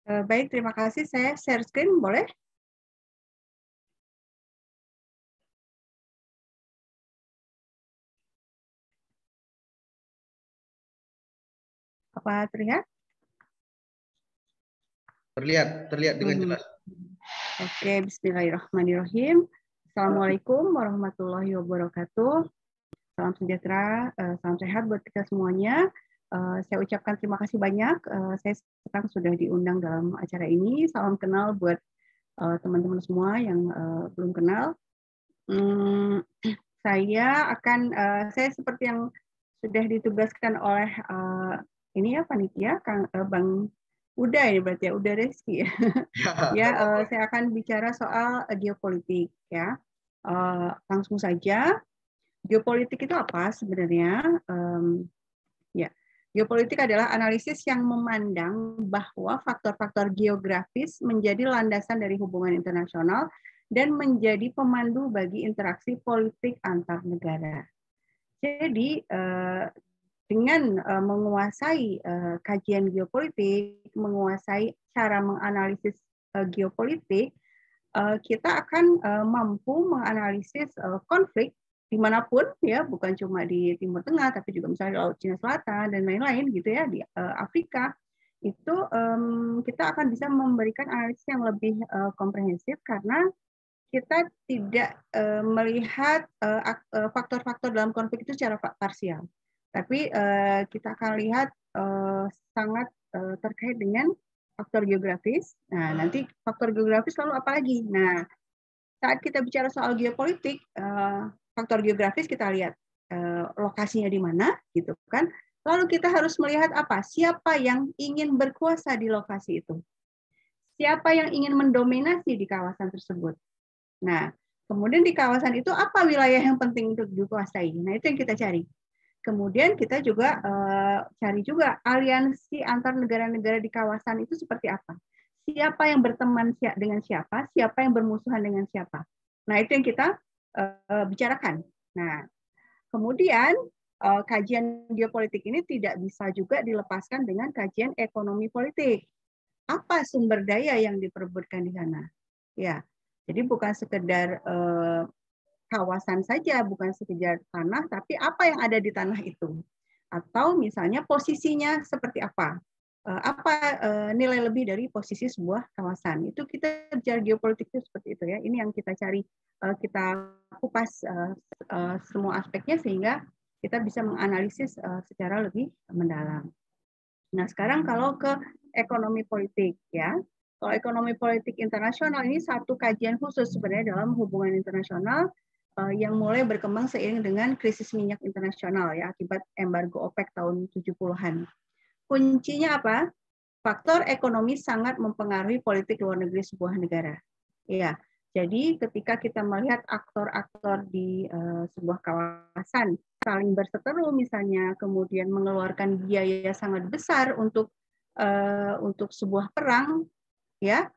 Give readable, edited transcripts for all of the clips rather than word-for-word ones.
Baik, terima kasih. Saya share screen, boleh? Apa terlihat? Terlihat dengan jelas. Oke, bismillahirrahmanirrahim. Assalamualaikum warahmatullahi wabarakatuh. Salam sejahtera, salam sehat buat kita semuanya. Saya ucapkan terima kasih banyak. Saya sekarang sudah diundang dalam acara ini. Salam kenal buat teman-teman semua yang belum kenal. Saya seperti yang sudah ditugaskan oleh ini ya panitia, Bang Uda ini berarti ya, Uda Reski ya. Ya, saya akan bicara soal geopolitik ya. Langsung saja, geopolitik itu apa sebenarnya? Ya, geopolitik adalah analisis yang memandang bahwa faktor-faktor geografis menjadi landasan dari hubungan internasional dan menjadi pemandu bagi interaksi politik antar negara. Jadi dengan menguasai kajian geopolitik, menguasai cara menganalisis geopolitik, kita akan mampu menganalisis konflik dimanapun ya, bukan cuma di Timur Tengah, tapi juga misalnya di Laut Cina Selatan dan lain-lain gitu ya, di Afrika. Itu kita akan bisa memberikan analisis yang lebih komprehensif karena kita tidak melihat faktor-faktor dalam konflik itu secara parsial, tapi kita akan lihat sangat terkait dengan faktor geografis. Nah, nanti faktor geografis lalu apa lagi? Nah, saat kita bicara soal geopolitik, faktor geografis kita lihat lokasinya di mana, gitu kan? Lalu kita harus melihat apa? Siapa yang ingin berkuasa di lokasi itu? Siapa yang ingin mendominasi di kawasan tersebut? Nah, kemudian di kawasan itu apa wilayah yang penting untuk dikuasai? Nah, itu yang kita cari. Kemudian kita juga cari juga aliansi antar negara-negara di kawasan itu seperti apa. Siapa yang berteman dengan siapa, siapa yang bermusuhan dengan siapa. Nah, itu yang kita bicarakan. Nah, kemudian kajian geopolitik ini tidak bisa juga dilepaskan dengan kajian ekonomi politik. Apa sumber daya yang diperebutkan di sana? Ya, jadi bukan sekedar kawasan saja, bukan sekedar tanah, tapi apa yang ada di tanah itu. Atau misalnya posisinya seperti apa. Apa nilai lebih dari posisi sebuah kawasan. Itu kita bicara geopolitik itu seperti itu ya. Ini yang kita cari, kita kupas semua aspeknya sehingga kita bisa menganalisis secara lebih mendalam. Nah, sekarang kalau ke ekonomi politik ya. Kalau ekonomi politik internasional ini satu kajian khusus sebenarnya dalam hubungan internasional yang mulai berkembang seiring dengan krisis minyak internasional ya akibat embargo OPEC tahun 70-an. Kuncinya apa? Faktor ekonomi sangat mempengaruhi politik luar negeri sebuah negara. Ya, jadi ketika kita melihat aktor-aktor di sebuah kawasan saling berseteru misalnya, kemudian mengeluarkan biaya sangat besar untuk sebuah perang, ya.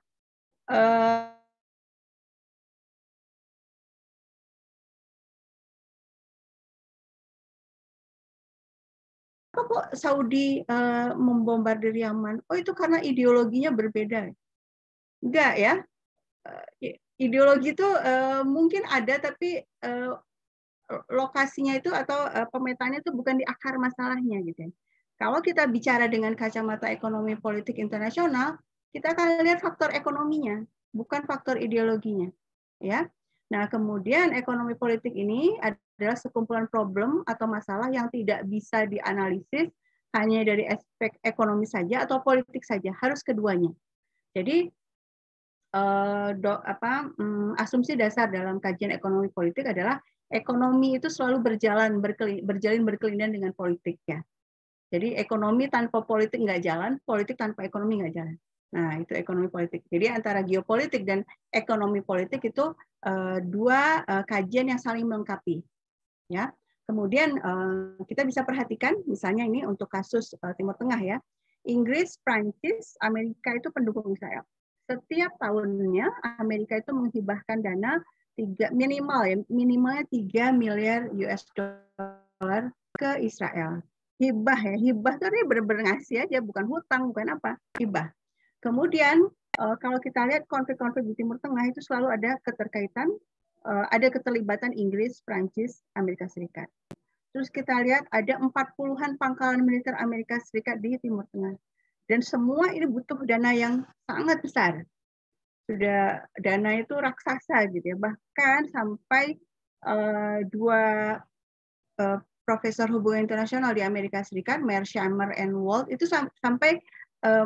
Apa kok Saudi membombardir Yaman? Oh, itu karena ideologinya berbeda. Enggak ya. Ideologi itu mungkin ada, tapi lokasinya itu atau pemetanya itu bukan di akar masalahnya gitu. Kalau kita bicara dengan kacamata ekonomi politik internasional, kita akan lihat faktor ekonominya, bukan faktor ideologinya, ya. Nah, kemudian ekonomi politik ini adalah sekumpulan problem atau masalah yang tidak bisa dianalisis hanya dari aspek ekonomi saja atau politik saja, harus keduanya. Jadi asumsi dasar dalam kajian ekonomi politik adalah ekonomi itu selalu berjalin berkelindan dengan politik ya. Jadi ekonomi tanpa politik nggak jalan, politik tanpa ekonomi nggak jalan. Nah, itu ekonomi politik. Jadi antara geopolitik dan ekonomi politik itu dua kajian yang saling melengkapi. Ya. Kemudian kita bisa perhatikan misalnya ini untuk kasus Timur Tengah ya. Inggris, Prancis, Amerika itu pendukung Israel. Setiap tahunnya Amerika itu menghibahkan dana minimalnya 3 miliar US dollar ke Israel. Hibah ya, hibah itu benar-benar ngasih aja, bukan hutang, bukan apa, hibah. Kemudian kalau kita lihat konflik-konflik di Timur Tengah itu selalu ada keterkaitan, ada keterlibatan Inggris, Prancis, Amerika Serikat. Terus kita lihat ada 40-an pangkalan militer Amerika Serikat di Timur Tengah. Dan semua ini butuh dana yang sangat besar. Sudah dana itu raksasa gitu ya. Bahkan sampai dua profesor hubungan internasional di Amerika Serikat, Mearsheimer and Wald, itu sampai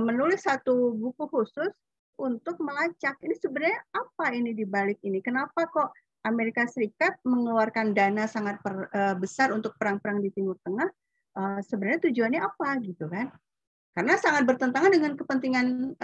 menulis satu buku khusus untuk melacak ini sebenarnya apa ini di balik ini. Kenapa kok Amerika Serikat mengeluarkan dana sangat besar untuk perang-perang di Timur Tengah? Sebenarnya tujuannya apa gitu kan? Karena sangat bertentangan dengan kepentingan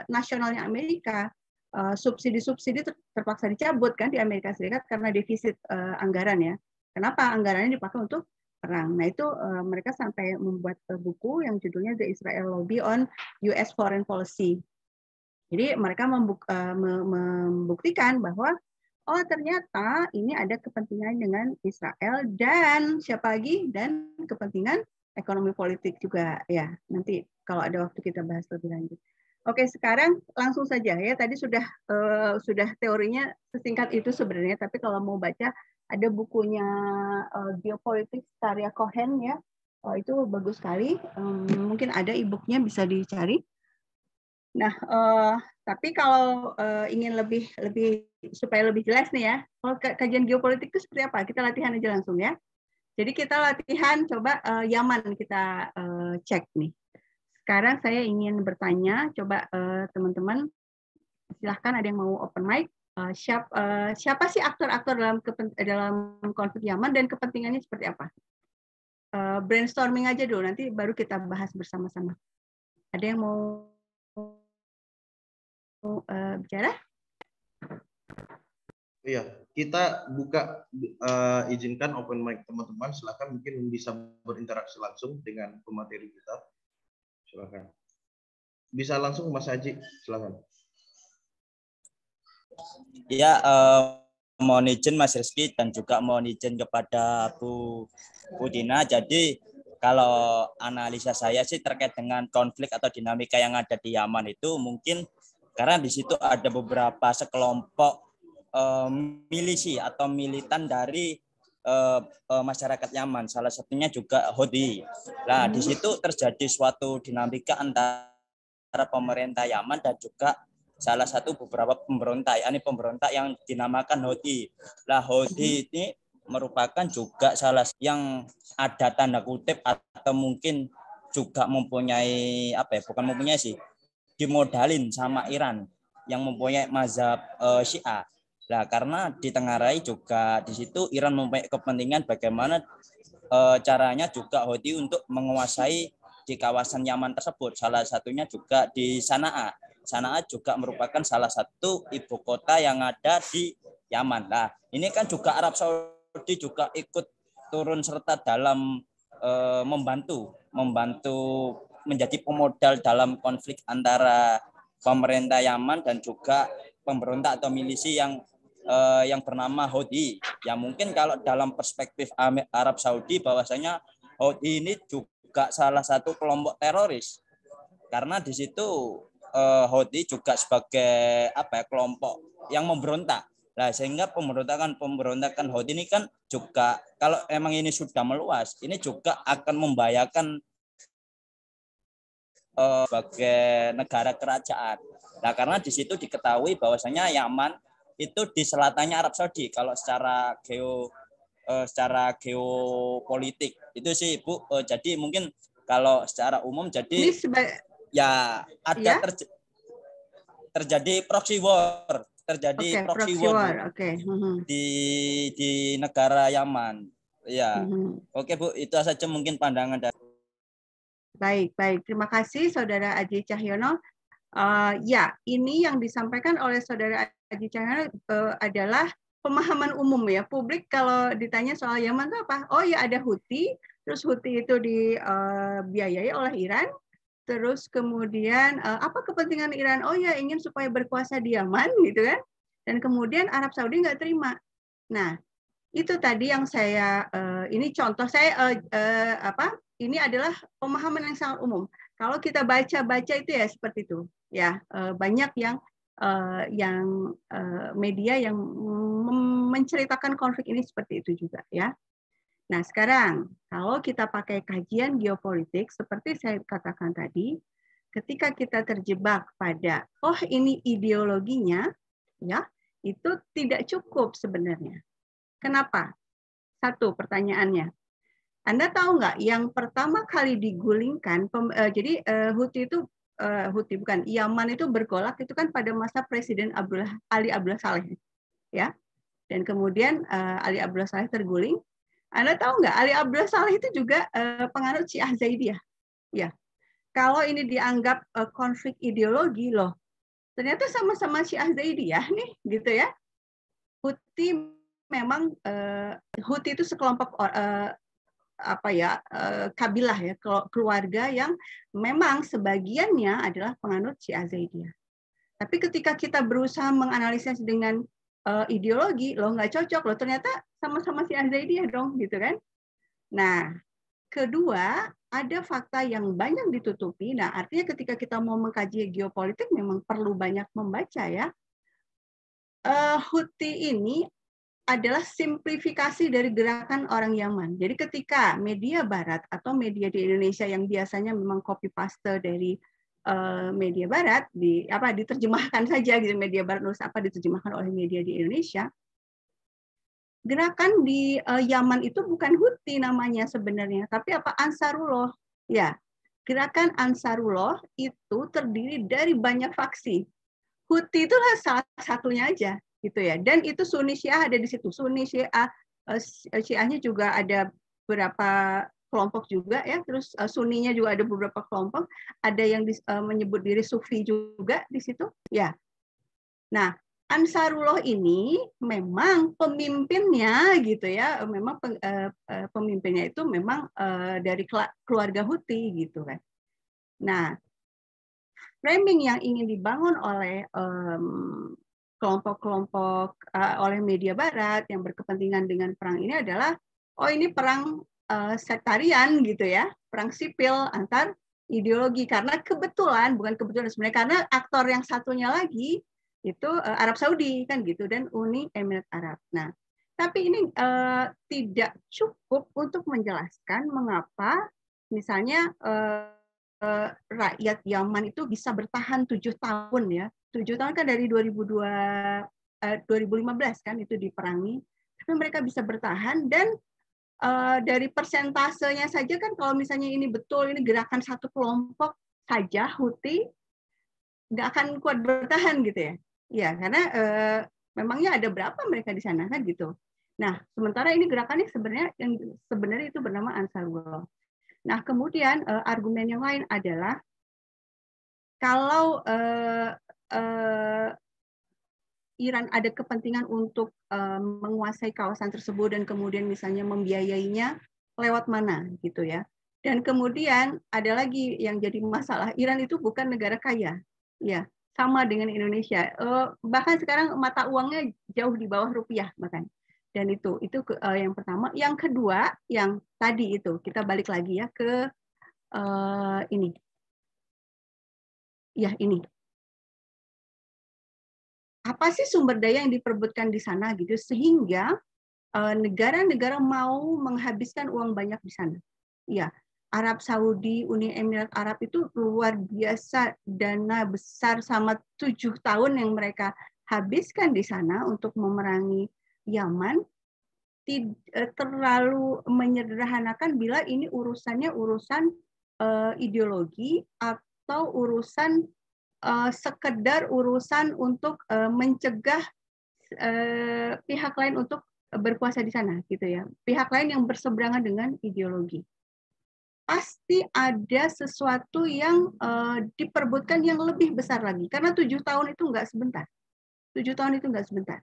nasionalnya Amerika. Subsidi-subsidi terpaksa dicabut kan di Amerika Serikat karena defisit anggaran ya. Kenapa anggarannya dipakai untuk perang? Nah itu mereka sampai membuat buku yang judulnya The Israel Lobby on US Foreign Policy. Jadi mereka membuktikan bahwa oh ternyata ini ada kepentingan dengan Israel dan siapa lagi dan kepentingan ekonomi politik juga ya. Nanti kalau ada waktu kita bahas lebih lanjut. Oke, sekarang langsung saja ya. Tadi sudah teorinya sesingkat itu sebenarnya, tapi kalau mau baca ada bukunya Geopolitics karya Cohen ya. Itu bagus sekali. Mungkin ada e-booknya bisa dicari. Nah, tapi kalau ingin lebih supaya lebih jelas nih ya, kalau kajian geopolitik itu seperti apa? Kita latihan aja langsung ya. Jadi kita latihan coba Yaman kita cek nih. Sekarang saya ingin bertanya, coba teman-teman silahkan ada yang mau open mic. Siapa sih aktor-aktor dalam konflik Yaman dan kepentingannya seperti apa? Brainstorming aja dulu, nanti baru kita bahas bersama-sama. Ada yang mau bicara? Iya, kita buka izinkan open mic teman-teman. Silakan mungkin bisa berinteraksi langsung dengan pemateri kita. Silakan. Bisa langsung Mas Haji, silakan. Ya, mohon izin Mas Rizky dan juga mohon izin kepada Bu Dina. Jadi kalau analisa saya sih terkait dengan konflik atau dinamika yang ada di Yaman itu mungkin karena di situ ada beberapa sekelompok milisi atau militan dari masyarakat Yaman. Salah satunya juga Houthi. Nah, di situ terjadi suatu dinamika antara pemerintah Yaman dan juga salah satu beberapa pemberontak. Ini pemberontak yang dinamakan Houthi. Nah, Houthi ini merupakan juga salah yang ada tanda kutip atau mungkin juga mempunyai bukan mempunyai sih, dimodalin sama Iran yang mempunyai mazhab Syiah. Nah, karena ditengarai juga di situ Iran mempunyai kepentingan bagaimana caranya juga Houthi untuk menguasai di kawasan Yaman tersebut. Salah satunya juga di Sana'a. Sana'a juga merupakan salah satu ibu kota yang ada di Yaman. Nah, ini kan juga Arab Saudi juga ikut turun serta dalam membantu menjadi pemodal dalam konflik antara pemerintah Yaman dan juga pemberontak atau milisi yang bernama Houthi. Ya mungkin kalau dalam perspektif Arab Saudi bahwasanya Houthi ini juga salah satu kelompok teroris. Karena di situ Houthi juga sebagai kelompok yang memberontak. Nah, sehingga pemberontakan Houthi ini kan juga kalau emang ini sudah meluas, ini juga akan membahayakan sebagai negara kerajaan. Nah, karena di situ diketahui bahwasanya Yaman itu di selatannya Arab Saudi kalau secara geopolitik itu sih Bu. Jadi mungkin kalau secara umum jadi ya ada terjadi proxy war, proxy war di negara Yaman. Ya, oke Bu, itu saja mungkin pandangan dari. Baik. Terima kasih Saudara Aji Cahyono. Ya, ini yang disampaikan oleh Saudara Aji Cahyono adalah pemahaman umum ya. Publik kalau ditanya soal Yaman itu apa? Oh ya ada Houthi, terus Houthi itu dibiayai oleh Iran. Terus kemudian apa kepentingan Iran? Oh ya ingin supaya berkuasa di Yaman gitu kan. Dan kemudian Arab Saudi nggak terima. Nah, itu tadi yang saya ini contoh saya ini adalah pemahaman yang sangat umum. Kalau kita baca-baca itu ya seperti itu, ya banyak yang media yang menceritakan konflik ini seperti itu juga, ya. Nah, sekarang kalau kita pakai kajian geopolitik seperti saya katakan tadi, ketika kita terjebak pada ini ideologinya, ya, itu tidak cukup sebenarnya. Kenapa? Satu pertanyaannya. Anda tahu nggak yang pertama kali digulingkan, jadi Yaman itu bergolak itu kan pada masa Presiden Ali Abdullah Saleh, ya. Dan kemudian Ali Abdullah Saleh terguling. Anda tahu nggak Ali Abdullah Saleh itu juga penganut Syiah Zaidiyah, ya. Kalau ini dianggap konflik ideologi loh, ternyata sama-sama Syiah Zaidiyah nih, gitu ya. Houthi memang Houthi itu sekelompok kabilah ya, keluarga yang memang sebagiannya adalah penganut Syiah Zaidiyah. Tapi ketika kita berusaha menganalisis dengan ideologi, nggak cocok loh, ternyata sama-sama Syiah Zaidiyah dong, gitu kan? Nah, kedua, ada fakta yang banyak ditutupi. Nah, artinya ketika kita mau mengkaji geopolitik memang perlu banyak membaca ya. Houthi ini adalah simplifikasi dari gerakan orang Yaman. Jadi ketika media Barat atau media di Indonesia yang biasanya memang copy paste dari media Barat diterjemahkan saja gitu, media Barat nulis apa diterjemahkan oleh media di Indonesia. Gerakan di Yaman itu bukan Houthi namanya sebenarnya, tapi Ansarullah. Ya, gerakan Ansarullah itu terdiri dari banyak faksi. Houthi itulah salah satunya aja, gitu ya. Dan itu Sunni Syiah ada di situ. Sunni Syiah, Syiahnya juga ada beberapa kelompok juga ya. Terus Sunninya juga ada beberapa kelompok. Ada yang menyebut diri Sufi juga di situ. Ya. Nah, Ansarullah ini memang pemimpinnya gitu ya. Memang pemimpinnya itu memang dari keluarga Houthi gitu kan. Nah, framing yang ingin dibangun oleh kelompok-kelompok oleh media Barat yang berkepentingan dengan perang ini adalah ini perang sektarian gitu ya, perang sipil antar ideologi, karena bukan kebetulan sebenarnya, karena aktor yang satunya lagi itu Arab Saudi kan gitu, dan Uni Emirat Arab. Nah, tapi ini tidak cukup untuk menjelaskan mengapa misalnya rakyat Yaman itu bisa bertahan 7 tahun ya. 7 tahun kan dari 2015 kan itu diperangi. Tapi mereka bisa bertahan, dan dari persentasenya saja kan kalau misalnya ini betul, ini gerakan satu kelompok saja Houthi nggak akan kuat bertahan gitu ya. Ya, karena memangnya ada berapa mereka di sana kan gitu. Nah, sementara ini gerakannya sebenarnya itu bernama Ansarullah. Nah, kemudian argumen yang lain adalah kalau Iran ada kepentingan untuk menguasai kawasan tersebut dan kemudian misalnya membiayainya lewat mana gitu ya. Dan kemudian ada lagi yang jadi masalah, Iran itu bukan negara kaya. Ya, sama dengan Indonesia. Bahkan sekarang mata uangnya jauh di bawah rupiah bahkan. Dan itu yang pertama. Yang kedua, yang tadi itu kita balik lagi ya ke ini. Ya, ini. Apa sih sumber daya yang diperebutkan di sana gitu sehingga negara-negara mau menghabiskan uang banyak di sana. Ya, Arab Saudi, Uni Emirat Arab itu luar biasa dana besar sama 7 tahun yang mereka habiskan di sana untuk memerangi Yaman. Terlalu menyederhanakan bila ini urusannya urusan ideologi atau urusan sekedar urusan untuk mencegah pihak lain untuk berkuasa di sana gitu ya, pihak lain yang berseberangan dengan ideologi. Pasti ada sesuatu yang diperebutkan yang lebih besar lagi, karena 7 tahun itu nggak sebentar. 7 tahun itu nggak sebentar,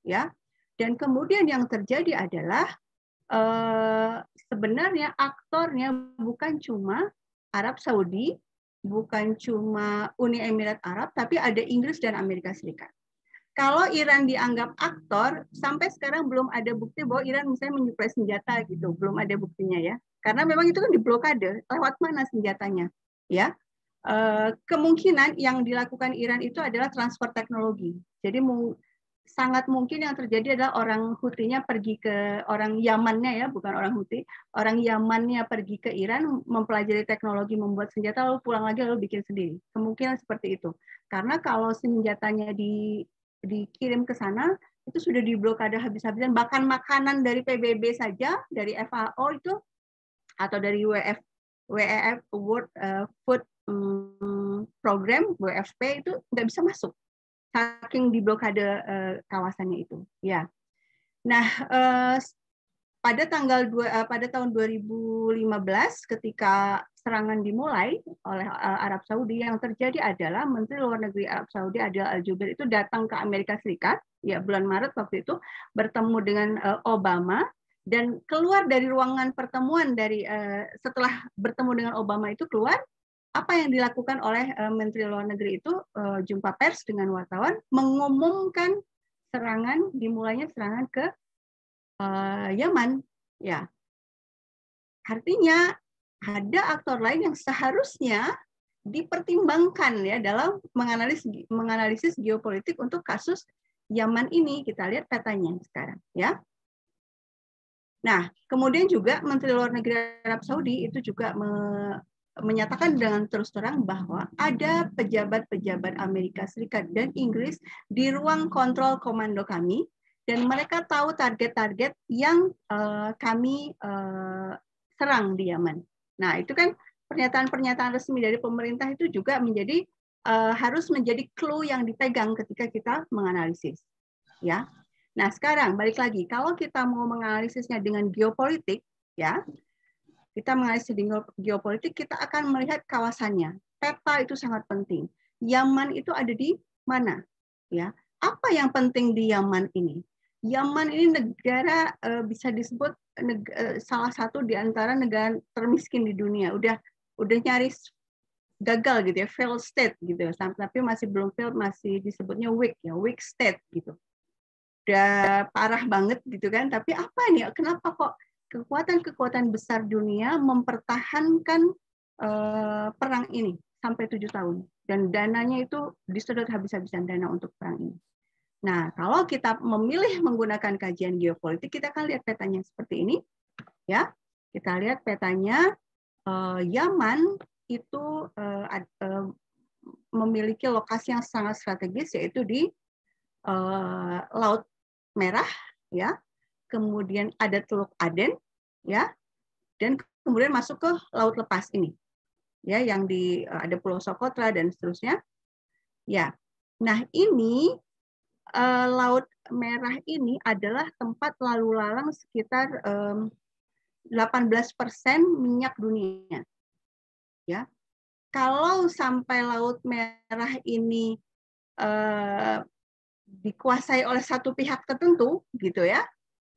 ya. Dan kemudian yang terjadi adalah sebenarnya aktornya bukan cuma Arab Saudi, bukan cuma Uni Emirat Arab, tapi ada Inggris dan Amerika Serikat. Kalau Iran dianggap aktor, sampai sekarang belum ada bukti bahwa Iran misalnya menyuplai senjata gitu, belum ada buktinya ya. Karena memang itu kan diblokade, lewat mana senjatanya? ya. Kemungkinan yang dilakukan Iran itu adalah transfer teknologi. Jadi sangat mungkin yang terjadi adalah orang Houthi-nya pergi ke orang Yamannya, ya, bukan orang Houthi, orang Yamannya pergi ke Iran mempelajari teknologi membuat senjata lalu pulang lagi lalu bikin sendiri. Kemungkinan seperti itu. Karena kalau senjatanya dikirim ke sana itu sudah diblokade habis-habisan, bahkan makanan dari PBB saja, dari FAO itu atau dari WEF World Food Program WFP itu nggak bisa masuk saking diblokade kawasannya itu, ya. Nah, pada tahun 2015 ketika serangan dimulai oleh Arab Saudi, yang terjadi adalah Menteri Luar Negeri Arab Saudi Adel Al-Jubeir itu datang ke Amerika Serikat, ya, bulan Maret waktu itu, bertemu dengan Obama, dan keluar dari ruangan pertemuan setelah bertemu dengan Obama itu keluar, apa yang dilakukan oleh Menteri Luar Negeri itu jumpa pers dengan wartawan mengumumkan dimulainya serangan ke Yaman, ya. Artinya ada aktor lain yang seharusnya dipertimbangkan, ya, dalam menganalisis geopolitik untuk kasus Yaman ini. Kita lihat petanya sekarang, ya. Nah, kemudian juga Menteri Luar Negeri Arab Saudi itu juga menyatakan dengan terus terang bahwa ada pejabat-pejabat Amerika Serikat dan Inggris di ruang kontrol komando kami, dan mereka tahu target-target yang kami serang di Yaman. Nah, itu kan pernyataan-pernyataan resmi dari pemerintah itu juga harus menjadi clue yang dipegang ketika kita menganalisis, ya. Nah, sekarang balik lagi, kalau kita mau menganalisisnya dengan geopolitik, ya, kita menganalisis geopolitik, kita akan melihat kawasannya. Peta itu sangat penting. Yaman itu ada di mana? Ya, apa yang penting di Yaman ini? Yaman ini negara bisa disebut salah satu di antara negara termiskin di dunia. Udah nyaris gagal gitu, ya, failed state gitu. Tapi masih belum failed, masih disebutnya weak, ya, weak state gitu. Udah parah banget gitu kan, tapi apa nih, kenapa kok kekuatan-kekuatan besar dunia mempertahankan perang ini sampai 7 tahun, dan dananya itu disedot habis-habisan, dana untuk perang ini. Nah, kalau kita memilih menggunakan kajian geopolitik, kita akan lihat petanya seperti ini, ya. Kita lihat petanya, Yaman itu memiliki lokasi yang sangat strategis, yaitu di Laut Merah, ya, kemudian ada Teluk Aden, ya, dan kemudian masuk ke Laut Lepas ini, ya, yang ada Pulau Socotra dan seterusnya, ya. Nah, ini Laut Merah ini adalah tempat lalu lalang sekitar 18% minyak dunia, ya. Kalau sampai Laut Merah ini dikuasai oleh satu pihak tertentu, gitu ya,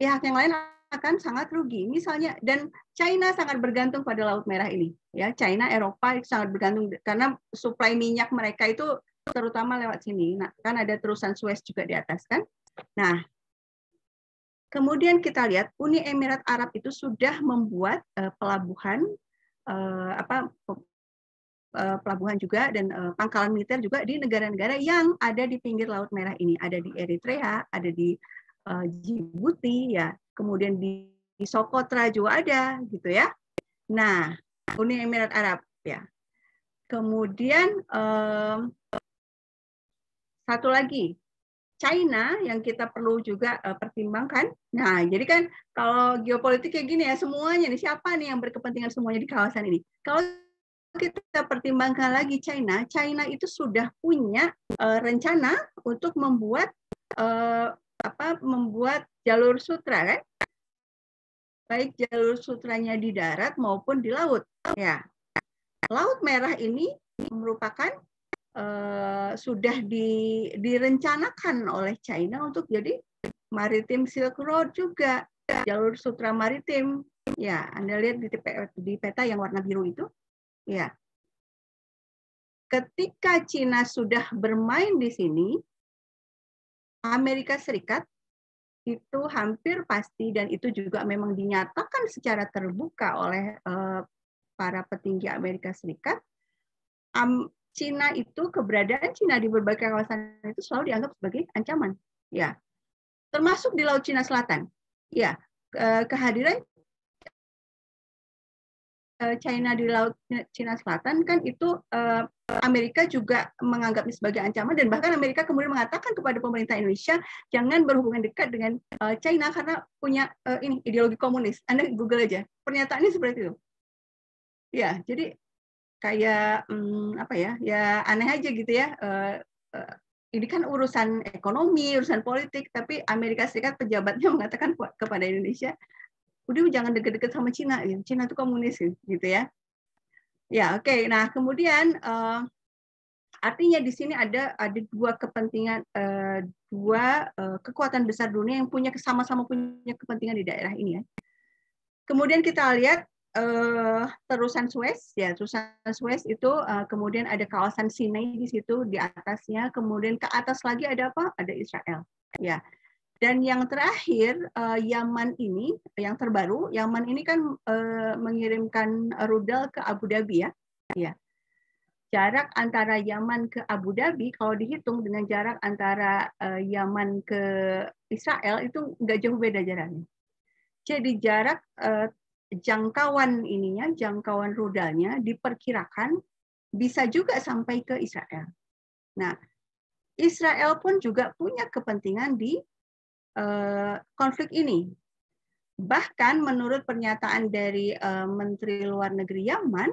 pihak yang lain akan sangat rugi. Misalnya, dan China sangat bergantung pada Laut Merah ini, ya. China, Eropa itu sangat bergantung karena suplai minyak mereka itu terutama lewat sini. Nah, kan ada terusan Suez juga di atas kan. Nah, kemudian kita lihat Uni Emirat Arab itu sudah membuat pelabuhan pelabuhan juga dan pangkalan militer juga di negara-negara yang ada di pinggir Laut Merah ini. Ada di Eritrea, ada di Djibouti, ya, kemudian di Socotra juga ada, gitu ya. Nah, Uni Emirat Arab, ya. Kemudian satu lagi, China yang kita perlu juga pertimbangkan. Nah, jadi kan kalau geopolitik kayak gini ya, semuanya nih, siapa nih yang berkepentingan semuanya di kawasan ini? Kalau kita pertimbangkan lagi China itu sudah punya rencana untuk membuat jalur sutra, kan, baik jalur sutranya di darat maupun di laut, ya. Laut Merah ini merupakan sudah direncanakan oleh China untuk jadi Maritim Silk Road juga, jalur sutra maritim, ya. Anda lihat di peta yang warna biru itu. Ya, ketika Cina sudah bermain di sini, Amerika Serikat itu hampir pasti, dan itu juga memang dinyatakan secara terbuka oleh para petinggi Amerika Serikat, Cina itu, keberadaan Cina di berbagai kawasan itu selalu dianggap sebagai ancaman. Ya, termasuk di Laut Cina Selatan. Ya, kehadiran China di Laut Cina Selatan kan itu Amerika juga menganggapnya sebagai ancaman, dan bahkan Amerika kemudian mengatakan kepada pemerintah Indonesia jangan berhubungan dekat dengan China karena punya ini ideologi komunis. Anda Google aja, pernyataannya seperti itu. Ya, jadi kayak apa ya? Ya aneh aja gitu ya. Ini kan urusan ekonomi, urusan politik, tapi Amerika Serikat pejabatnya mengatakan kepada Indonesia, udah jangan deket-deket sama Cina, Cina itu komunis gitu ya. Ya, oke. Nah, kemudian artinya di sini ada dua kepentingan, dua kekuatan besar dunia yang sama-sama punya kepentingan di daerah ini ya. Kemudian kita lihat terusan Suez, ya terusan Suez itu kemudian ada kawasan Sinai di situ di atasnya, kemudian ke atas lagi ada apa? Ada Israel, ya. Dan yang terakhir, Yaman ini, yang terbaru, Yaman ini kan mengirimkan rudal ke Abu Dhabi ya. Jarak antara Yaman ke Abu Dhabi, kalau dihitung dengan jarak antara Yaman ke Israel, itu nggak jauh beda jaraknya. Jadi jarak jangkauan ininya, jangkauan rudalnya diperkirakan bisa juga sampai ke Israel. Nah, Israel pun juga punya kepentingan di konflik ini. Bahkan menurut pernyataan dari Menteri Luar Negeri Yaman,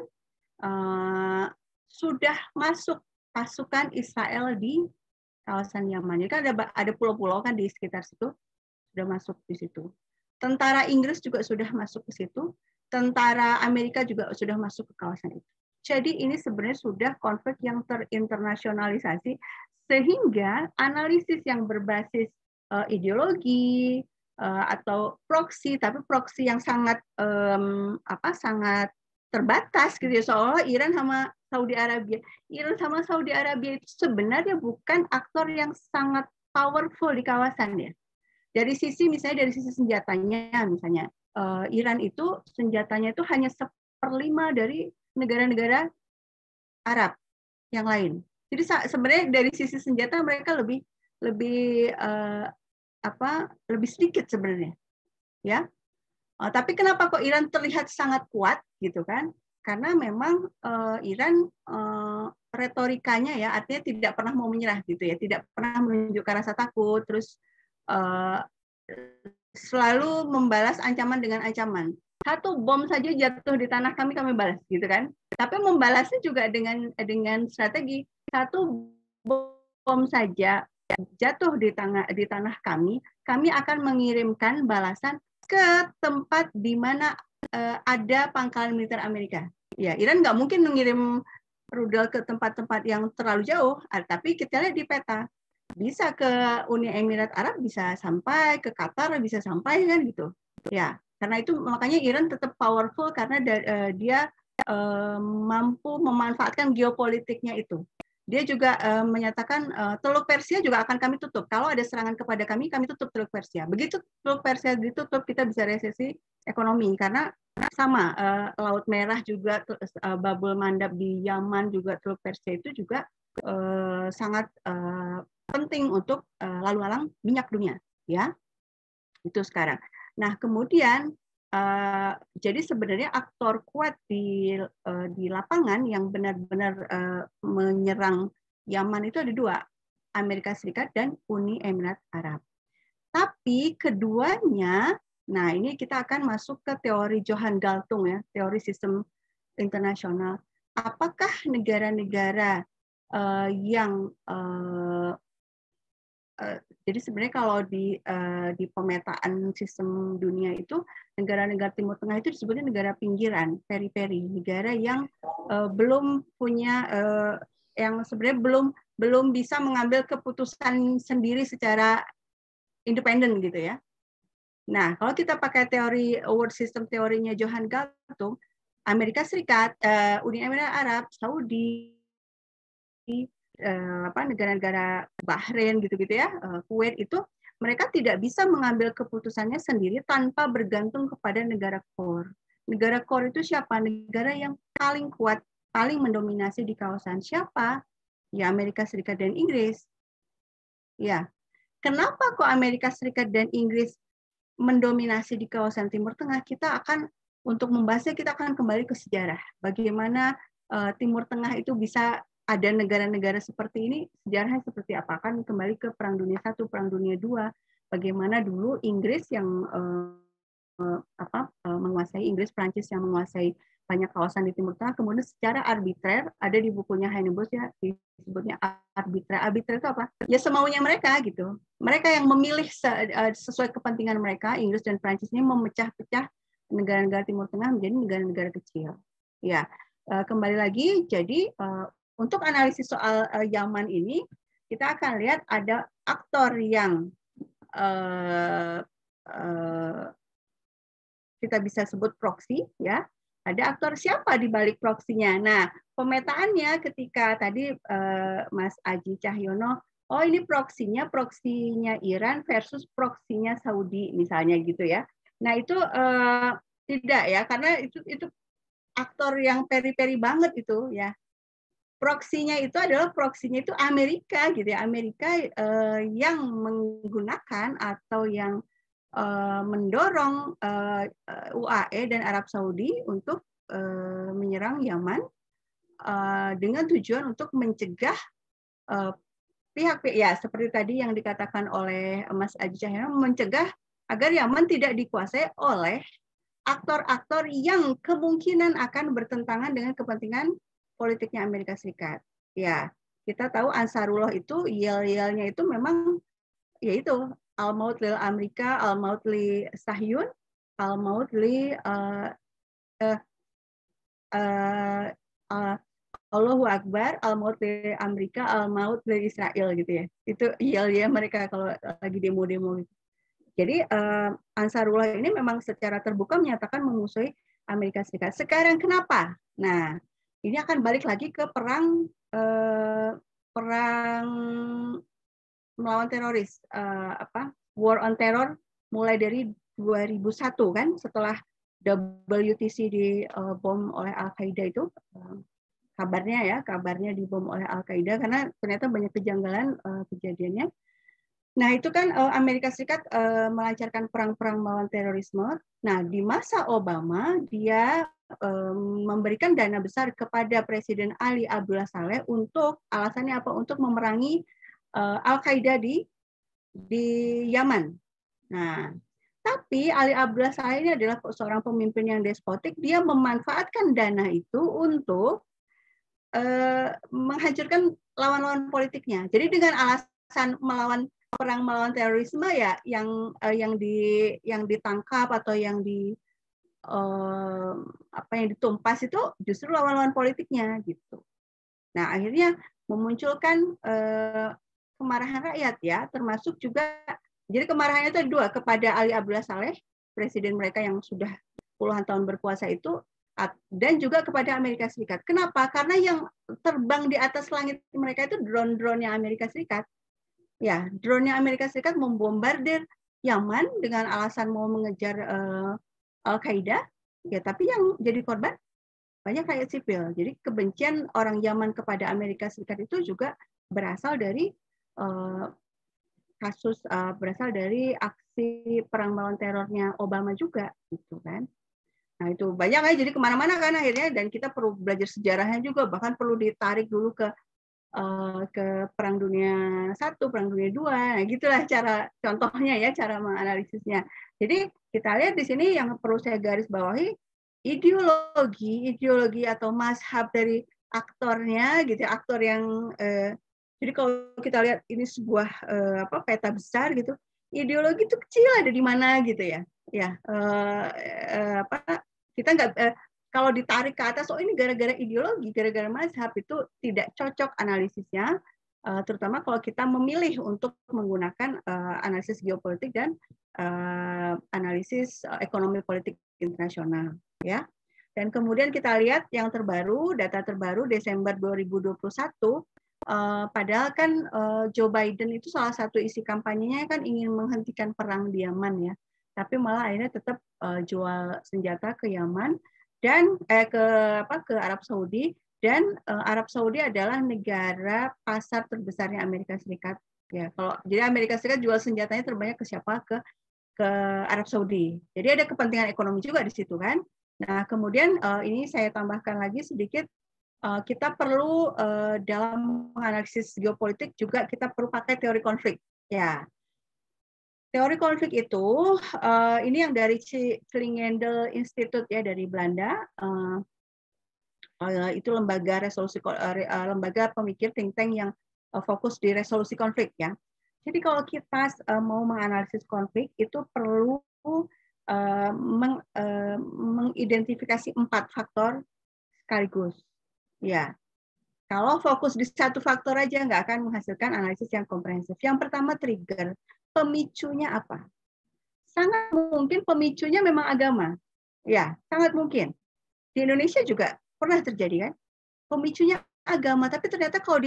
sudah masuk pasukan Israel di kawasan Yaman. Jadi kan ada pulau-pulau kan di sekitar situ, sudah masuk di situ. Tentara Inggris juga sudah masuk ke situ. Tentara Amerika juga sudah masuk ke kawasan itu. Jadi ini sebenarnya sudah konflik yang terinternasionalisasi, sehingga analisis yang berbasis ideologi atau proksi, tapi proksi yang sangat sangat terbatas gitu ya, seolah Iran sama Saudi Arabia. Iran sama Saudi Arabia itu sebenarnya bukan aktor yang sangat powerful di kawasan ya. Dari sisi misalnya dari sisi senjatanya, misalnya Iran itu senjatanya itu hanya 1/5 dari negara-negara Arab yang lain. Jadi sebenarnya dari sisi senjata mereka lebih sedikit sebenarnya, ya. Tapi kenapa kok Iran terlihat sangat kuat gitu kan? Karena memang Iran retorikanya ya, artinya tidak pernah mau menyerah gitu ya, tidak pernah menunjukkan rasa takut, terus selalu membalas ancaman dengan ancaman. Satu bom saja jatuh di tanah kami balas gitu kan. Tapi membalasnya juga dengan strategi. Satu bom saja jatuh di tanah kami akan mengirimkan balasan ke tempat di mana ada pangkalan militer Amerika. Ya, Iran nggak mungkin mengirim rudal ke tempat-tempat yang terlalu jauh, tapi kita lihat di peta. Bisa ke Uni Emirat Arab, bisa sampai ke Qatar, bisa sampai kan gitu. Ya, karena itu makanya Iran tetap powerful karena dia mampu memanfaatkan geopolitiknya itu. Dia juga menyatakan Teluk Persia juga akan kami tutup. Kalau ada serangan kepada kami tutup Teluk Persia. Begitu Teluk Persia ditutup, kita bisa resesi ekonomi. Karena sama, Laut Merah juga, Babul Mandab di Yaman juga, Teluk Persia itu juga sangat penting untuk lalu lalang minyak dunia. Ya, itu sekarang. Nah, kemudian jadi sebenarnya aktor kuat di lapangan yang benar-benar menyerang Yaman itu ada dua, Amerika Serikat dan Uni Emirat Arab. Tapi keduanya, nah ini kita akan masuk ke teori Johan Galtung ya, teori sistem internasional. Apakah negara-negara yang jadi sebenarnya kalau di pemetaan sistem dunia itu negara-negara Timur Tengah itu disebutnya negara pinggiran, periferi, negara yang belum punya yang sebenarnya belum bisa mengambil keputusan sendiri secara independen gitu ya. Nah, kalau kita pakai teori world system teorinya Johan Galtung, Amerika Serikat, Uni Emirat Arab, Saudi, negara-negara Bahrain gitu-gitu ya, Kuwait itu mereka tidak bisa mengambil keputusannya sendiri tanpa bergantung kepada negara core. Negara core itu siapa? Negara yang paling kuat, saling mendominasi di kawasan. Siapa? Ya Amerika Serikat dan Inggris. Ya, kenapa kok Amerika Serikat dan Inggris mendominasi di kawasan Timur Tengah? Kita akan, untuk membahasnya, kita akan kembali ke sejarah. Bagaimana Timur Tengah itu bisa ada negara-negara seperti ini, sejarahnya seperti apa? Kan kembali ke Perang Dunia I, Perang Dunia II. Bagaimana dulu Inggris yang menguasai, Inggris, Prancis yang menguasai banyak kawasan di Timur Tengah, kemudian secara arbitrer, ada di bukunya Heinebos ya, disebutnya arbitrer. Arbitrer itu apa? Ya semaunya mereka gitu. Mereka yang memilih sesuai kepentingan mereka. Inggris dan Prancis ini memecah-pecah negara-negara Timur Tengah menjadi negara-negara kecil. Ya, kembali lagi, jadi untuk analisis soal Yaman ini, kita akan lihat ada aktor yang kita bisa sebut proksi, ya. Ada aktor siapa di balik proksinya. Nah, pemetaannya ketika tadi Mas Aji Cahyono, oh ini proksinya Iran versus proksinya Saudi misalnya gitu ya. Nah itu tidak ya, karena itu aktor yang peri-peri banget itu ya. Proksinya itu adalah Amerika gitu ya. Amerika yang menggunakan atau yang mendorong UAE dan Arab Saudi untuk menyerang Yaman dengan tujuan untuk mencegah pihak-pihak, ya seperti tadi yang dikatakan oleh Mas Aji Cahyono, mencegah agar Yaman tidak dikuasai oleh aktor-aktor yang kemungkinan akan bertentangan dengan kepentingan politiknya Amerika Serikat. Ya, kita tahu Ansarullah itu yel-yelnya itu memang yaitu al-maut lil Amerika, al-maut li Sahyun, al-maut li Allahu Akbar, al-maut li Amerika, al-maut li Israel gitu ya. Itu yel-yel mereka kalau lagi demo-demo gitu. Jadi Ansarullah ini memang secara terbuka menyatakan memusuhi Amerika Serikat. Sekarang kenapa? Nah, ini akan balik lagi ke perang melawan teroris, war on terror mulai dari 2001 kan, setelah WTC dibom oleh Al-Qaeda itu, kabarnya dibom oleh Al-Qaeda karena ternyata banyak kejanggalan kejadiannya. Nah itu kan Amerika Serikat melancarkan perang-perang melawan terorisme. Nah di masa Obama dia memberikan dana besar kepada Presiden Ali Abdullah Saleh untuk alasannya apa? Untuk memerangi Al-Qaeda di Yaman. Nah, tapi Ali Abdullah Saleh ini adalah seorang pemimpin yang despotik. Dia memanfaatkan dana itu untuk menghancurkan lawan-lawan politiknya. Jadi dengan alasan perang melawan terorisme ya, yang ditangkap atau yang ditumpas itu justru lawan-lawan politiknya gitu. Nah, akhirnya memunculkan kemarahan rakyat ya, termasuk juga, jadi kemarahannya itu dua, kepada Ali Abdullah Saleh, presiden mereka yang sudah puluhan tahun berkuasa itu, dan juga kepada Amerika Serikat. Kenapa? Karena yang terbang di atas langit mereka itu drone-drone-nya Amerika Serikat. Ya, drone-nya Amerika Serikat membombardir Yaman dengan alasan mau mengejar Al-Qaeda, ya, tapi yang jadi korban banyak rakyat sipil. Jadi kebencian orang Yaman kepada Amerika Serikat itu juga berasal dari berasal dari aksi perang melawan terornya Obama juga, gitu kan. Nah itu banyak ya, jadi kemana-mana kan akhirnya, dan kita perlu belajar sejarahnya juga, bahkan perlu ditarik dulu ke Perang Dunia I, Perang Dunia II, nah gitulah contohnya ya, cara menganalisisnya. Jadi kita lihat di sini yang perlu saya garis bawahi, ideologi atau mazhab dari aktornya gitu, aktor yang jadi kalau kita lihat ini sebuah peta besar gitu, ideologi itu kecil ada di mana gitu ya. Ya, kita nggak kalau ditarik ke atas, oh ini gara-gara ideologi, gara-gara mazhab, itu tidak cocok analisisnya, terutama kalau kita memilih untuk menggunakan analisis geopolitik dan analisis ekonomi politik internasional, ya. Dan kemudian kita lihat yang terbaru, data terbaru Desember 2021. Padahal kan Joe Biden itu salah satu isi kampanyenya kan ingin menghentikan perang di Yaman ya, tapi malah akhirnya tetap jual senjata ke Yaman dan ke Arab Saudi, Dan Arab Saudi adalah negara pasar terbesarnya Amerika Serikat. Ya, jadi Amerika Serikat jual senjatanya terbanyak ke siapa? Ke Arab Saudi. Jadi ada kepentingan ekonomi juga di situ kan. Nah, kemudian ini saya tambahkan lagi sedikit, kita perlu dalam menganalisis geopolitik juga kita perlu pakai teori konflik. Ya, teori konflik itu ini yang dari Clingendel Institute ya dari Belanda. Itu lembaga resolusi lembaga pemikir think tank yang fokus di resolusi konflik ya. Jadi kalau kita mau menganalisis konflik itu perlu mengidentifikasi 4 faktor sekaligus. Ya, kalau fokus di satu faktor aja nggak akan menghasilkan analisis yang komprehensif. Yang pertama trigger, pemicunya apa? Sangat mungkin pemicunya memang agama. Ya, sangat mungkin. Di Indonesia juga pernah terjadi kan? Pemicunya agama, tapi ternyata kalau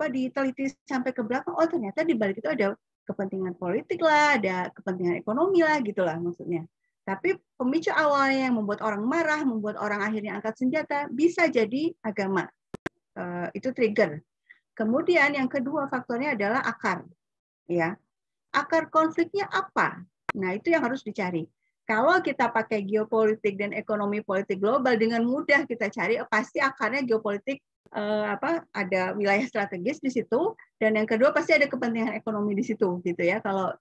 diteliti sampai ke belakang, oh ternyata di balik itu ada kepentingan politik lah, ada kepentingan ekonomi lah, gitulah maksudnya. Tapi pemicu awalnya yang membuat orang marah, membuat orang akhirnya angkat senjata, bisa jadi agama. Itu trigger. Kemudian yang kedua faktornya adalah akar. Ya, akar konfliknya apa? Nah, itu yang harus dicari. Kalau kita pakai geopolitik dan ekonomi politik global, dengan mudah kita cari pasti akarnya geopolitik, ada wilayah strategis di situ, dan yang kedua pasti ada kepentingan ekonomi di situ, gitu ya. Kalau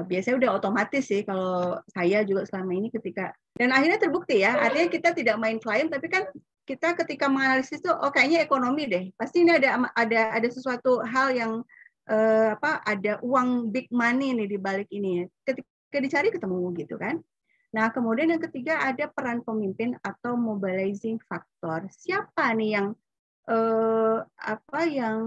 biasanya udah otomatis sih. Kalau saya juga selama ini dan akhirnya terbukti ya. Artinya kita tidak main klaim, tapi kan kita ketika menganalisis tuh, oh kayaknya ekonomi deh. Pasti ini ada sesuatu hal yang ada uang big money nih di balik ini. Ketika dicari ketemu gitu kan. Nah, kemudian yang ketiga ada peran pemimpin atau mobilizing factor. Siapa nih yang yang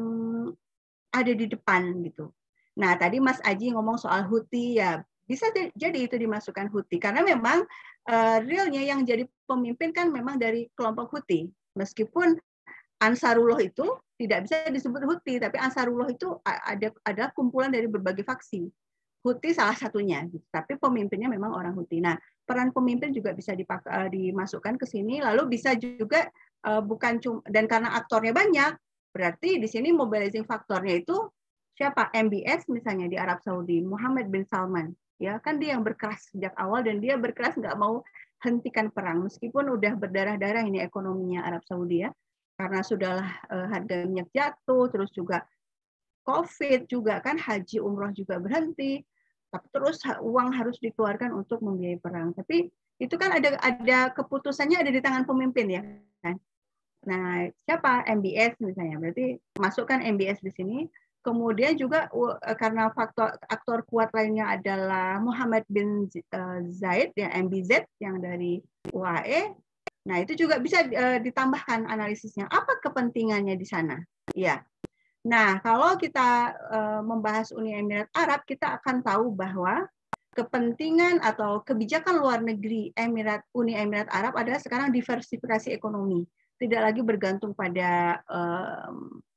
ada di depan gitu. Nah, tadi Mas Aji ngomong soal Houthi ya. Bisa jadi itu dimasukkan Houthi karena memang realnya yang jadi pemimpin kan memang dari kelompok Houthi. Meskipun Ansarullah itu tidak bisa disebut Houthi, tapi Ansarullah itu ada kumpulan dari berbagai faksi. Houthi salah satunya, tapi pemimpinnya memang orang Houthi. Nah, peran pemimpin juga bisa dimasukkan ke sini, lalu bisa juga bukan cuma, dan karena aktornya banyak, berarti di sini mobilizing faktornya itu siapa? MBS misalnya di Arab Saudi, Muhammad bin Salman, ya kan dia yang berkeras sejak awal dan dia berkeras nggak mau hentikan perang meskipun udah berdarah-darah ini ekonominya Arab Saudi ya. Karena sudahlah harga minyak jatuh, terus juga COVID juga kan, haji umroh juga berhenti, tapi terus uang harus dikeluarkan untuk membiayai perang. Tapi itu kan ada keputusannya ada di tangan pemimpin ya kan. Nah, siapa? MBS misalnya. Berarti masukkan MBS di sini. Kemudian juga karena aktor kuat lainnya adalah Muhammad bin Zaid ya, MBZ yang dari UAE. Nah, itu juga bisa ditambahkan analisisnya. Apa kepentingannya di sana? Ya. Nah, kalau kita membahas Uni Emirat Arab, kita akan tahu bahwa kepentingan atau kebijakan luar negeri Uni Emirat Arab adalah sekarang diversifikasi ekonomi. Tidak lagi bergantung pada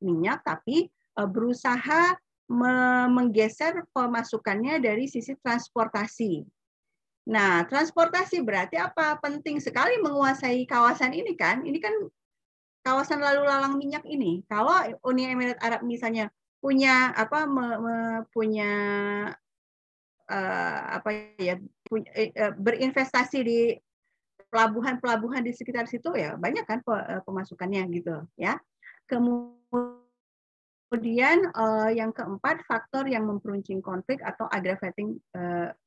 minyak, tapi berusaha menggeser pemasukannya dari sisi transportasi. Nah, transportasi berarti apa? Penting sekali menguasai kawasan ini kan. Ini kan kawasan lalu lalang minyak ini. Kalau Uni Emirat Arab misalnya punya berinvestasi di pelabuhan-pelabuhan di sekitar situ ya banyak kan pemasukannya gitu ya. Kemudian yang keempat faktor yang memperuncing konflik atau aggravating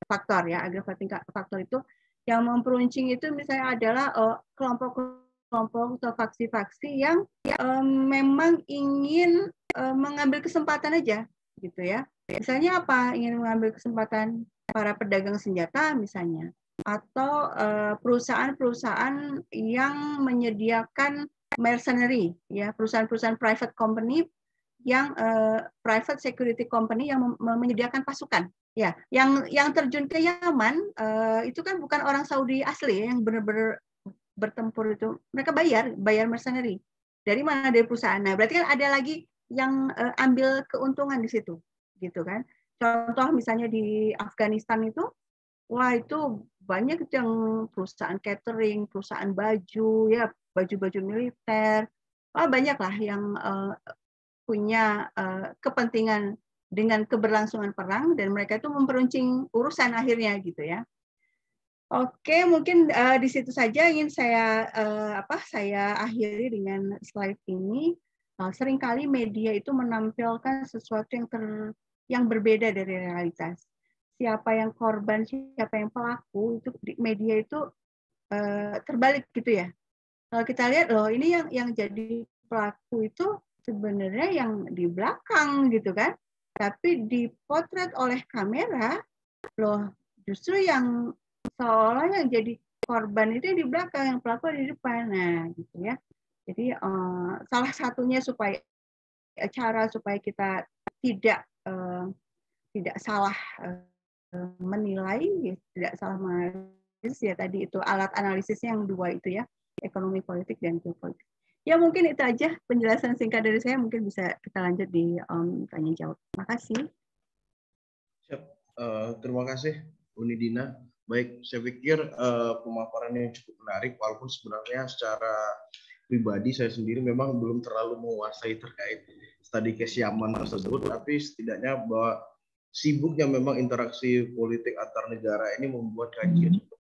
faktor ya. Aggravating faktor itu yang memperuncing itu misalnya adalah kelompok atau faksi-faksi yang memang ingin mengambil kesempatan aja gitu ya. Misalnya apa? Ingin mengambil kesempatan para pedagang senjata misalnya, atau perusahaan-perusahaan yang menyediakan mercenary ya, perusahaan-perusahaan private company yang private security company yang menyediakan pasukan ya, yang terjun ke Yaman itu kan bukan orang Saudi asli ya, yang benar-benar bertempur itu, mereka bayar mercenary. Dari mana? Dari perusahaan. Nah, berarti kan ada lagi yang ambil keuntungan di situ, gitu kan. Contoh misalnya di Afghanistan itu, wah itu banyak yang perusahaan catering, perusahaan baju, ya baju-baju militer, banyak lah yang punya kepentingan dengan keberlangsungan perang dan mereka itu memperuncing urusan akhirnya gitu ya. Oke, mungkin di situ saja ingin saya saya akhiri dengan slide ini. Seringkali media itu menampilkan sesuatu yang berbeda dari realitas. Siapa yang korban, siapa yang pelaku, itu di media itu terbalik gitu ya. Kalau kita lihat loh, ini yang jadi pelaku itu sebenarnya yang di belakang gitu kan. Tapi dipotret oleh kamera, loh justru yang seolah yang jadi korban itu di belakang, yang pelaku di depan. Nah, gitu ya. Jadi salah satunya cara supaya kita tidak salah menilai, tidak salah menganalisis ya tadi itu alat analisisnya yang dua itu ya, ekonomi politik dan geopolitik. Ya mungkin itu aja penjelasan singkat dari saya, mungkin bisa kita lanjut di tanya jawab. Terima kasih. Siap. Terima kasih Uni Dina. Baik, saya pikir pemaparannya cukup menarik, walaupun sebenarnya secara pribadi saya sendiri memang belum terlalu menguasai terkait studi case Yaman tersebut, tapi setidaknya bahwa sibuknya memang interaksi politik antar negara ini membuat kajian